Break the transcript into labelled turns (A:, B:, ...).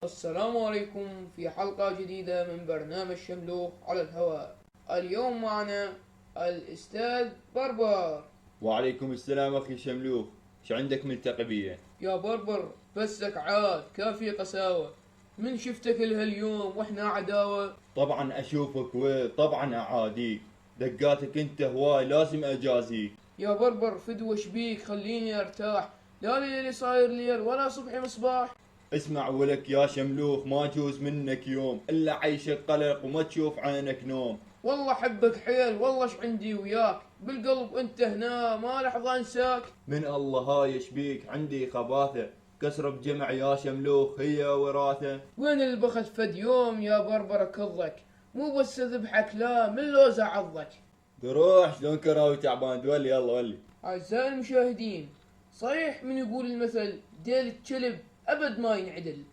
A: السلام عليكم في حلقة جديدة من برنامج شملوخ على الهواء. اليوم معنا الأستاذ بربر.
B: وعليكم السلام أخي شملوخ. شو عندك ملتقى بيه؟
A: يا بربر بسك عاد كافي قساوة، من شفتك لهاليوم واحنا عداوة.
B: طبعا أشوفك وطبعا أعاديك، دقاتك أنت هواي لازم أجازيك.
A: يا بربر فدوة شبيك خليني ارتاح، لا ليلي صاير ليل ولا صبحي مصباح.
B: اسمع ولك يا شملوخ، ما جوز منك يوم إلا عيشك قلق وما تشوف عينك نوم.
A: والله حبك حيل، والله ش عندي وياك بالقلب انت هنا ما لحظة انساك.
B: من الله هاي يشبيك، عندي خباثة كسر بجمع يا شملوخ هي وراثة.
A: وين البخت فد يوم يا بربر كضك، مو بس ذبحك لا من لوزة عضك.
B: تروح شلون كراوي تعبان، تولي يلا ولي.
A: أعزائي المشاهدين، صحيح من يقول المثل ديل الكلب أبد ما ينعدل،